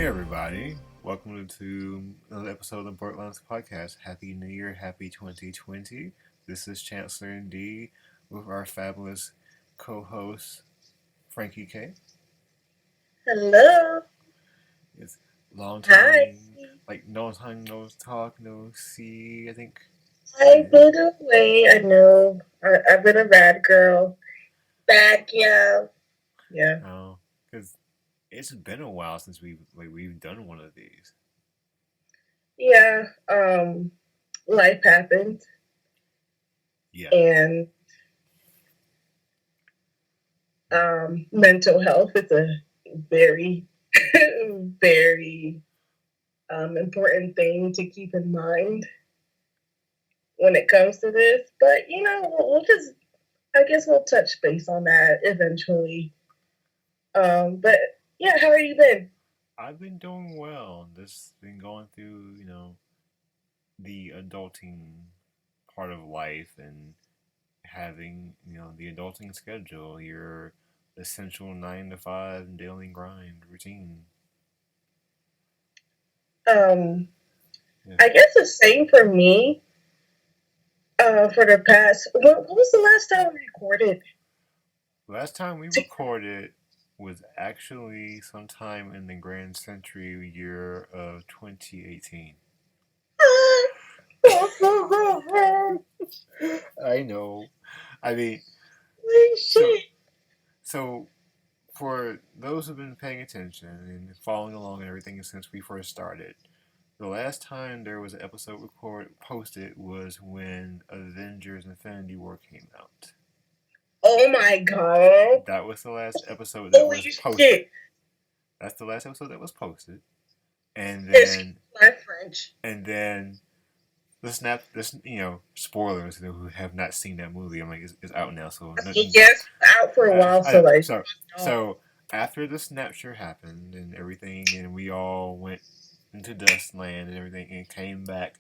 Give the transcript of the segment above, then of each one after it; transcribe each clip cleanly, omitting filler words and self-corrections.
Hey everybody, welcome to another episode of the Blerdlines podcast. Happy New Year, happy 2020. This is Chancellor and D with our fabulous co-host Frankie K. Hello. It's long Hi. time, like no time, no talk, no see. I think, I've been away. I know. I've been a rad girl. Back, yeah. Yeah. because it's been a while since we've done one of these. Yeah. Life happened. Yeah. And mental health is a very, very important thing to keep in mind when it comes to this. But, we'll just, I guess we'll touch base on that eventually. But, yeah, how are you been? I've been doing well. Just been going through, the adulting part of life and having the adulting schedule, your essential 9 to 5 daily grind routine. Um, Yeah. I guess the same for me. For the past, what was the last time we recorded? Last time we recorded was actually sometime in the Grand Century year of 2018. I know. I mean, Holy so shit! so for those who've been paying attention and following along and everything since we first started, the last time there was an episode posted was when Avengers Infinity War came out. Oh my god! That was the last episode that Holy was posted. shit! That's the last episode that was posted. And Excuse then my French. and then the snap this spoilers who have not seen that movie. I'm like it's out now, so I mean, yes, out for a while, so like, so don't. so after the snapshot happened and everything, and we all went into Dustland and everything, and came back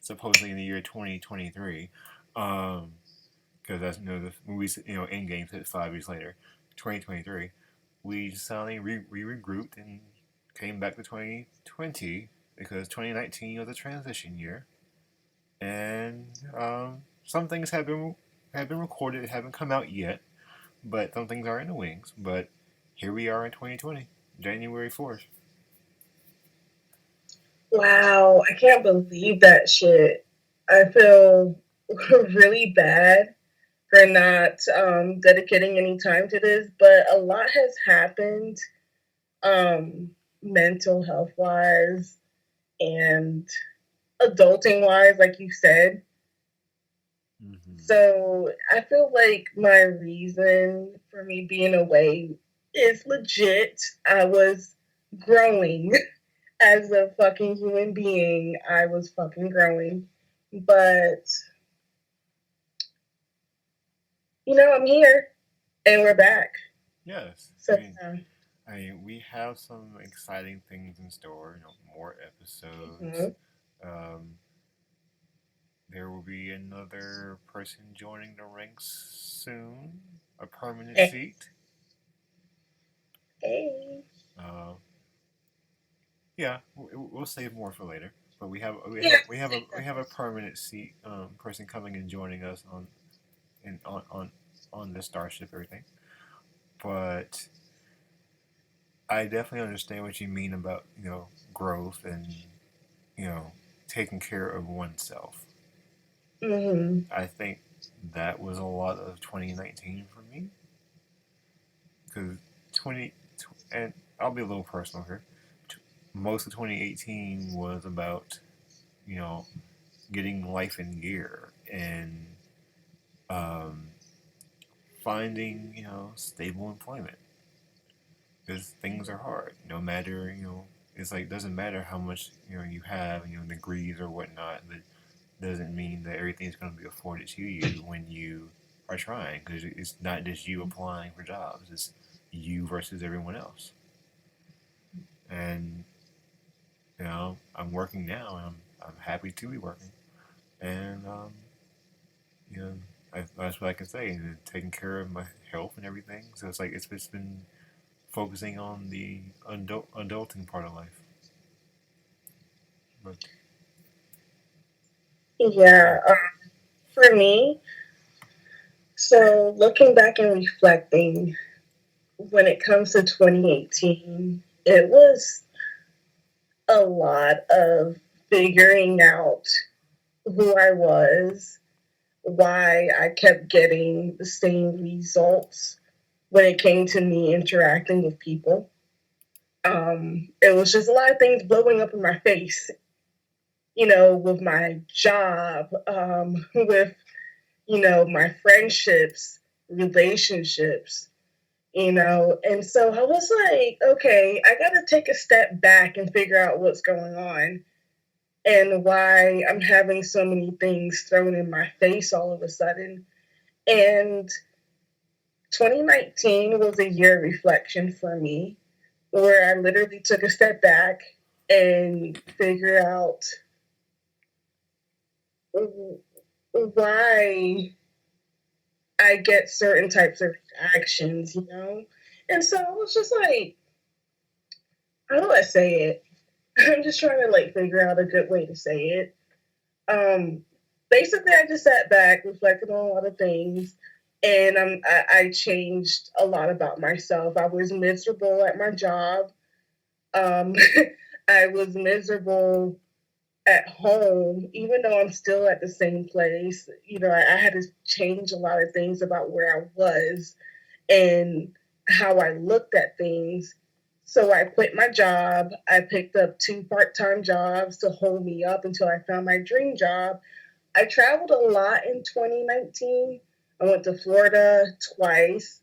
supposedly in the year 2023, because that's the movies Endgame hit 5 years later, 2023. We suddenly regrouped and came back to 2020 because 2019 was a transition year, and some things have been recorded, haven't come out yet, but some things are in the wings. But here we are in 2020, January 4th. Wow, I can't believe that shit. I feel really bad for not dedicating any time to this, but a lot has happened, um, mental health wise and adulting wise, like you said. Mm-hmm. So I feel like my reason for me being away is legit. I was growing as a fucking human being. I was fucking growing. But, I'm here and we're back. Yes, So, we have some exciting things in store. More episodes. mhm. Um, there will be another person joining the ranks soon, a permanent Hey, seat. hey. Uh, yeah, we'll save more for later. But we have we Yeah, have we have a we have a permanent seat person coming and joining us in, on the starship everything. But I definitely understand what you mean about growth and you know taking care of oneself. hmm I think that was a lot of 2019 for me because 20 and I'll be a little personal here. Most of 2018 was about you know getting life in gear and um, finding stable employment because things are hard. No matter it's like doesn't matter how much you have degrees or whatnot. But doesn't mean that everything's going to be afforded to you when you are trying because it's not just you applying for jobs. It's you versus everyone else. And I'm working now, and I'm happy to be working. And you know, that's what I can say. And taking care of my health and everything. So it's like it's been focusing on the adulting part of life. But yeah. Yeah, for me, so looking back and reflecting, when it comes to 2018, it was a lot of figuring out who I was, why I kept getting the same results when it came to me interacting with people. It was just a lot of things blowing up in my face, with my job, with, my friendships, relationships, and so I was like, okay, I got to take a step back and figure out what's going on and why I'm having so many things thrown in my face all of a sudden. And 2019 was a year of reflection for me where I literally took a step back and figured out why I get certain types of reactions. And so I was just like, how do I say it? I'm just trying to like figure out a good way to say it. Um, Basically, I just sat back, reflected on a lot of things, and I changed a lot about myself. I was miserable at my job. Um, I was miserable at home, even though I'm still at the same place. I had to change a lot of things about where I was and how I looked at things. So I quit my job. I picked up two part-time jobs to hold me up until I found my dream job. I traveled a lot in 2019. I went to Florida twice.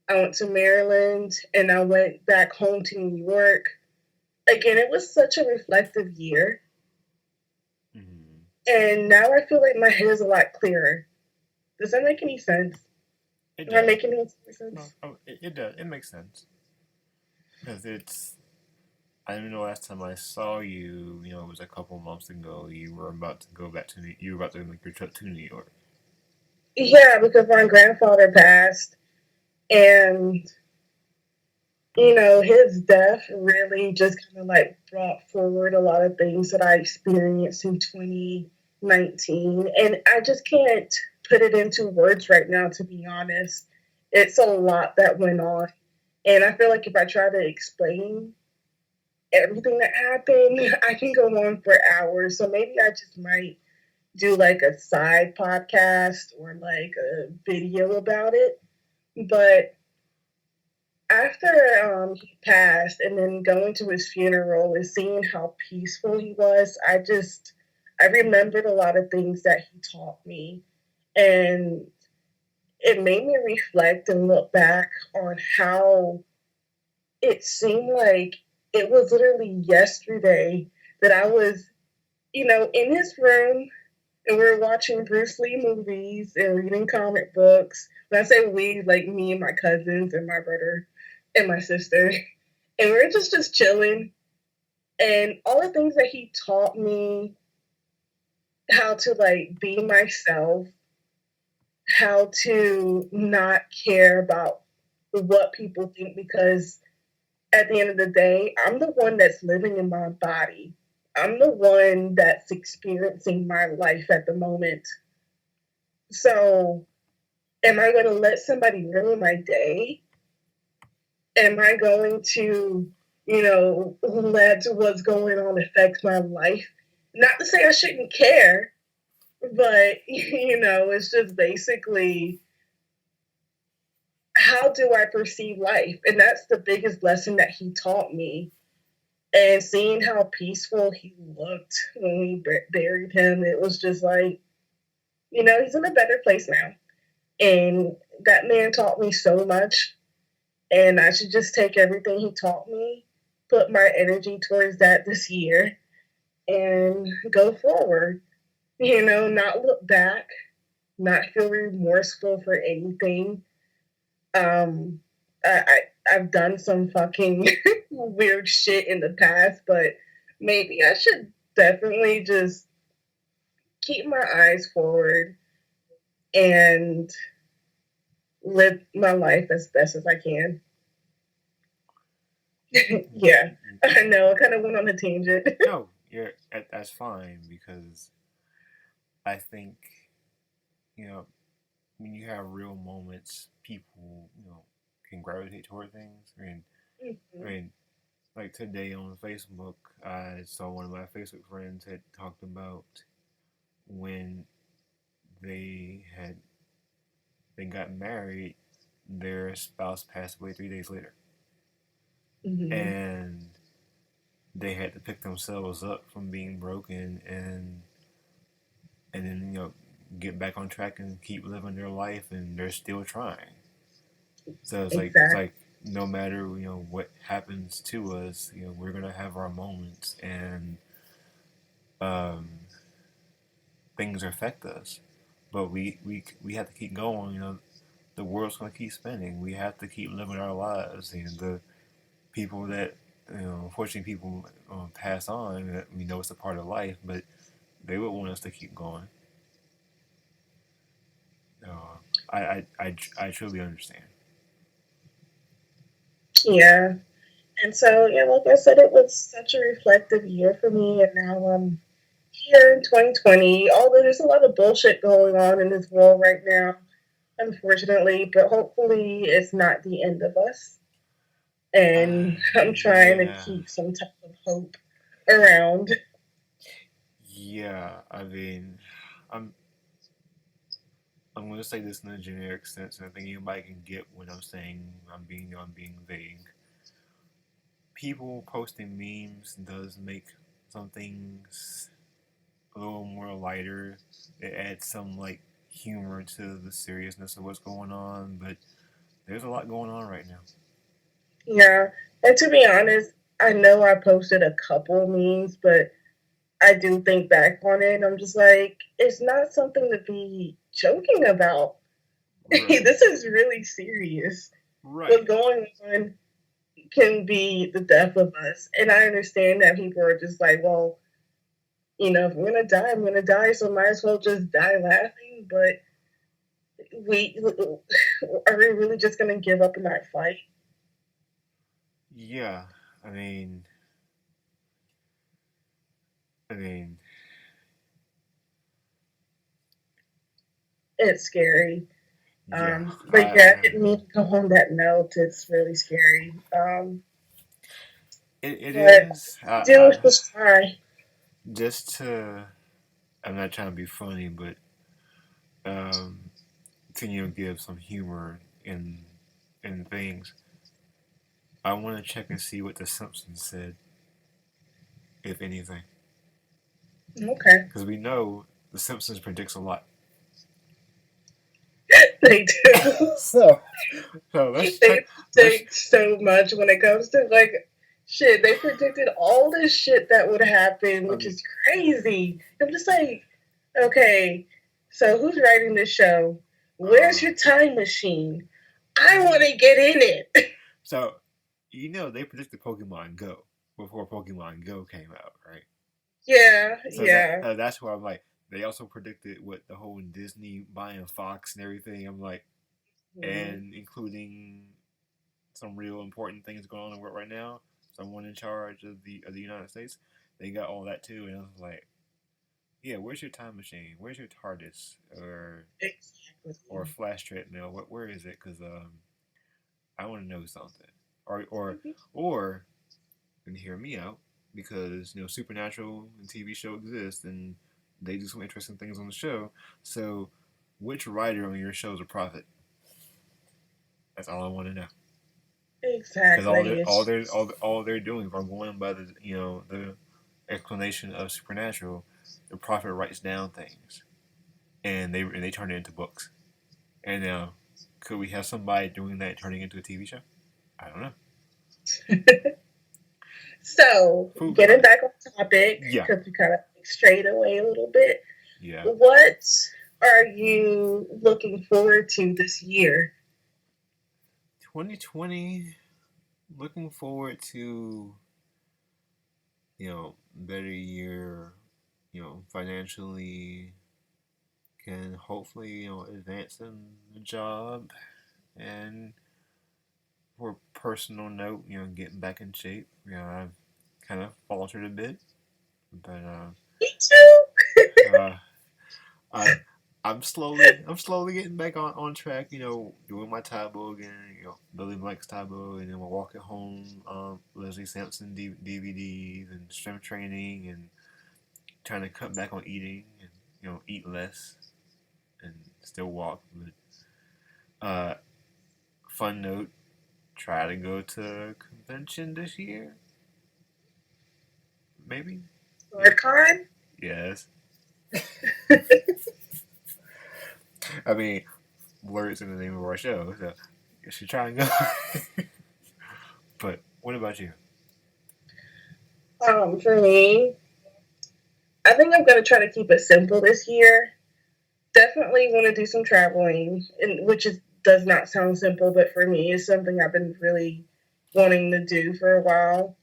I went to Maryland and I went back home to New York. Again, it was such a reflective year. Mm, And now I feel like my head is a lot clearer. Does that make any sense? it Am I does. making any No, sense? it does. It makes sense because it's. I don't know. Last time I saw you, it was a couple months ago. You were about to go back to you were about to make your trip to New York. Yeah, because my grandfather passed and his death really just kind of like brought forward a lot of things that I experienced in 2019. And I just can't put it into words right now, to be honest. It's a lot that went on. And I feel like if I try to explain everything that happened, I can go on for hours. So maybe I just might do like a side podcast or like a video about it. But after he passed and then going to his funeral and seeing how peaceful he was, I remembered a lot of things that he taught me. And it made me reflect and look back on how it seemed like it was literally yesterday that I was, in his room and we were watching Bruce Lee movies and reading comic books. When I say we, like me and my cousins and my brother and my sister. And we were just chilling. And all the things that he taught me, how to like be myself, how to not care about what people think, because at the end of the day, I'm the one that's living in my body. I'm the one that's experiencing my life at the moment. So, am I going to let somebody ruin my day? Am I going to, let what's going on affect my life? Not to say I shouldn't care, but, it's just basically how do I perceive life? And that's the biggest lesson that he taught me. And seeing how peaceful he looked when we buried him, it was just like, he's in a better place now. And that man taught me so much. And I should just take everything he taught me, put my energy towards that this year, and go forward. Not look back, not feel remorseful for anything. Um, I've done some fucking weird shit in the past, but maybe I should definitely just keep my eyes forward and live my life as best as I can. Yeah, I know. I kind of went on a tangent. No, that's fine because I think you know when you have real moments, people can gravitate toward things. I Mhm. mean, like today on Facebook, I saw one of my Facebook friends had talked about when they had they got married, their spouse passed away 3 days later, Mhm. and they had to pick themselves up from being broken and then get back on track and keep living their life, and they're still trying. So it's Exactly. like no matter what happens to us, we're gonna have our moments, and um, things affect us, but we have to keep going. The world's gonna keep spinning. We have to keep living our lives, and the people that unfortunately people pass on. That we know it's a part of life, but they would want us to keep going. I truly understand. Yeah. And so, yeah, like I said, it was such a reflective year for me. And now I'm here in 2020. Although there's a lot of bullshit going on in this world right now, unfortunately, but hopefully it's not the end of us. And I'm trying to Yeah, keep some type of hope around. yeah. I mean, I'm I'm gonna say this in a generic sense, and I think anybody can get what I'm saying. I'm being vague. People posting memes does make some things a little more lighter. It adds some like humor to the seriousness of what's going on, but there's a lot going on right now. Yeah. And to be honest, I know I posted a couple memes, but I do think back on it and I'm just like, it's not something to be joking about. Right. This is really serious. What's Right. going on can be the death of us. And I understand that people are just like, well, if I'm gonna die, I'm gonna die, so might as well just die laughing. But we are we really just gonna give up in that fight? Yeah. I mean, I mean, It's scary. yeah. But yeah, I didn't mean to go on that note. It's really scary. It But is. do just try. Just to, I'm not trying to be funny, but um, to give some humor in things. I want to check and see what the Simpsons said, if anything, Okay. because we know the Simpsons predicts a lot. They do. so, so let's check. They Let's. predict so much when it comes to like shit. They predicted all this shit that would happen, which Um, is crazy. I'm just like, okay, so who's writing this show? Where's uh, your time machine? I want to get in it. so they predicted Pokemon Go before Pokemon Go came out, right? Yeah, So yeah. that's why I'm like. They also predicted what the whole Disney buying Fox and everything. I'm like, Mhm. and including some real important things going on in the world right now. Someone in charge of the United States, they got all that too, and I was like, yeah, where's your time machine? Where's your TARDIS or Exactly. Flash treadmill? Where is it? Because I want to know something, or and hear me out because Supernatural and TV show exists and they do some interesting things on the show. So, which writer on your show is a prophet? That's all I want to know. Because Exactly. It's all they're doing, if I'm going by the explanation of Supernatural, the prophet writes down things and they turn it into books. And now, could we have somebody doing that turning into a TV show? I don't know. so Food for getting thought. back on topic Yeah, because we kind of strayed away a little bit. yeah. What are you looking forward to this year? 2020. Looking forward to better year. Financially can hopefully advance in the job and for personal note, getting back in shape. I've kind of faltered a bit, but Me too. uh, I I'm slowly getting back on track. Doing my Taibo again. Billy Blank's Taibo, and then we'll walk at home. Leslie Sampson DVDs and strength training, and trying to cut back on eating, and eat less and still walk. But fun note: try to go to a convention this year. Maybe. Yeah. Con. Yes. I mean, words in the name of our show, so you should try and go. But what about you? For me, I think I'm gonna try to keep it simple this year. Definitely want to do some traveling, and which is does not sound simple, but for me, it's something I've been really wanting to do for a while.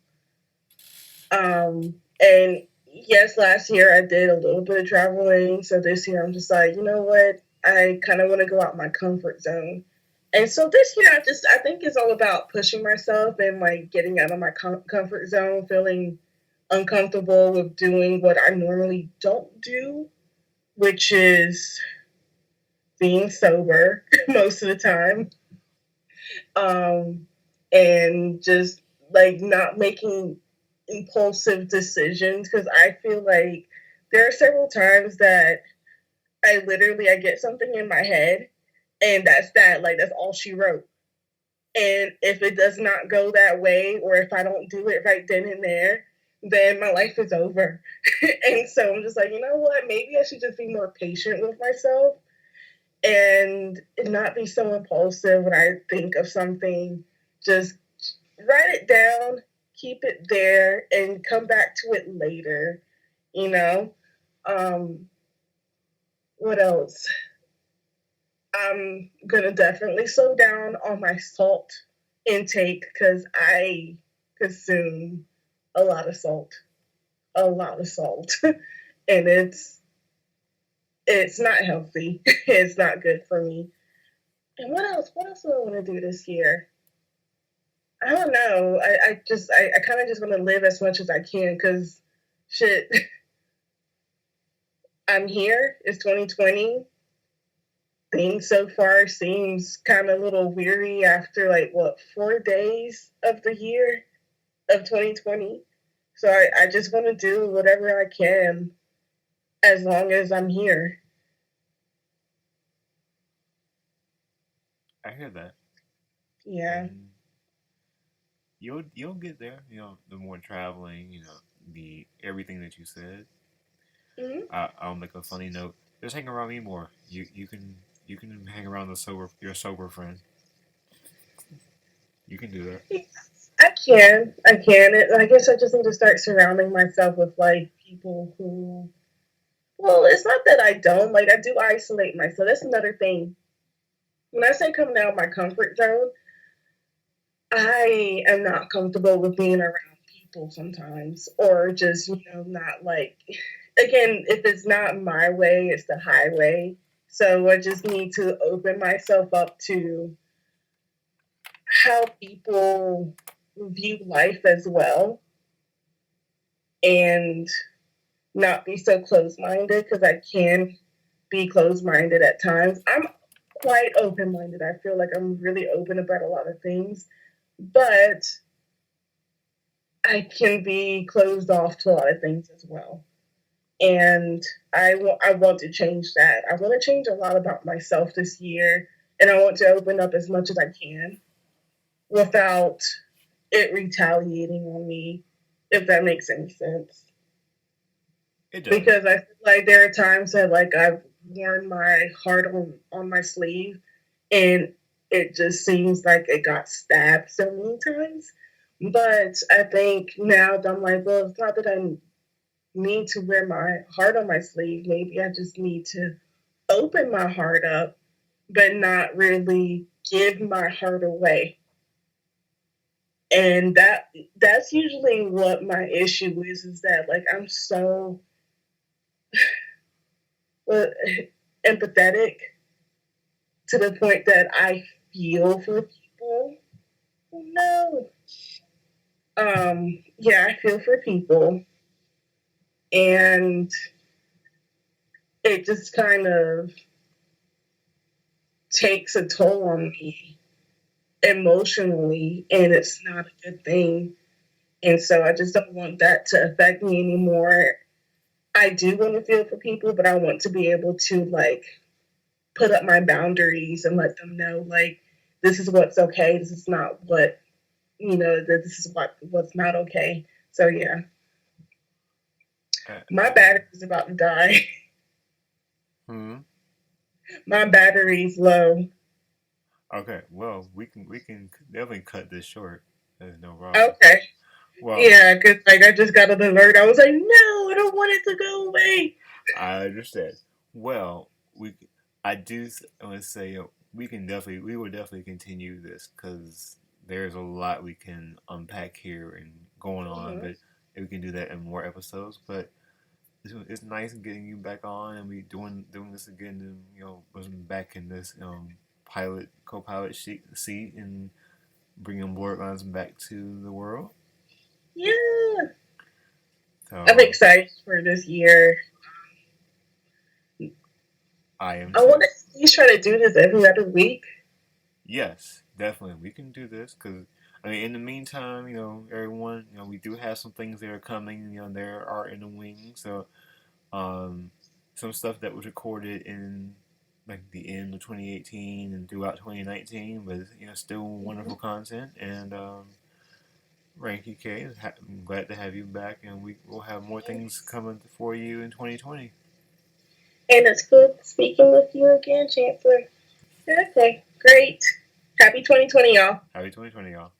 And yes, last year I did a little bit of traveling. So this year I'm just like, you know what? I kind of want to go out my comfort zone. And so this year I think it's all about pushing myself and like getting out of my comfort zone, feeling uncomfortable with doing what I normally don't do, which is being sober most of the time. Um, and just like not making impulsive decisions because I feel like there are several times that I get something in my head and that's that, like that's all she wrote. And if it does not go that way or if I don't do it right then and there, then my life is over. And so I'm just like, you know what, maybe I should just be more patient with myself and not be so impulsive when I think of something. Just write it down, keep it there, and come back to it later. You know, um, what else? I'm gonna definitely slow down on my salt intake because I consume a lot of salt, a lot of salt, and it's not healthy. It's not good for me. And what else? What else do I want to do this year? I don't know. I kind of just want to live as much as I can because shit, I'm here. It's 2020. Things so far seems kind of a little weary after like what 4 days of the year of 2020. So I just want to do whatever I can as long as I'm here. I hear that, Yeah. and you'll get there. The more traveling, the everything that you said. Mm-hmm. I'll make a funny note. Just hang around me more. You can hang around your sober friend. You can do that. I can. I can. I guess I just need to start surrounding myself with like people who. Well, it's not that I don't like. I do isolate myself. That's another thing. When I say coming out of my comfort zone, I am not comfortable with being around people sometimes, or just not like. Again, if it's not my way, it's the highway. So I just need to open myself up to how people view life as well, and not be so close minded because I can be close minded at times. I'm quite open minded. I feel like I'm really open about a lot of things, but I can be closed off to a lot of things as well. And I want to change that. I want to change a lot about myself this year, and I want to open up as much as I can without it retaliating on me, if that makes any sense. It does. Because I feel like there are times that like I've worn my heart on my sleeve and it just seems like it got stabbed so many times. But I think now that I'm like, well, it's not that I need to wear my heart on my sleeve. Maybe I just need to open my heart up, but not really give my heart away. And that's usually what my issue is that like I'm so uh, empathetic to the point that I feel for people. No, Yeah, I feel for people, and it just kind of takes a toll on me emotionally, and it's not a good thing. And so I just don't want that to affect me anymore. I do want to feel for people, but I want to be able to like put up my boundaries and let them know like this is what's okay. This is not what this is what's not okay. So yeah, Uh, my uh, battery is about to die. hmm. My battery's low. Okay. Well, we can definitely cut this short. There's no problem. Okay. Well, Yeah, because like I just got an alert. I was like, no, I don't want it to go away. I understand. Well, we I do want to say we will definitely continue this because there's a lot we can unpack here and going on, Mm-hmm. but we can do that in more episodes. But it's nice getting you back on and we doing this again. And, was back in this pilot co-pilot seat and bringing Blerdlines back to the world. Yeah, I'm So excited for this year. I am I too. want to at least try to do this every other week. Yes, definitely. We can do this because, I mean, in the meantime, everyone, we do have some things that are coming. There are in the wings. So, um, some stuff that was recorded in like the end of 2018 and throughout 2019, but still wonderful Mm-hmm. content. And Frankie K, I'm glad to have you back, and we will have more things Yes. coming for you in 2020. And it's good speaking with you again, Chancellor. Okay, great. Happy 2020, y'all. Happy 2020, y'all.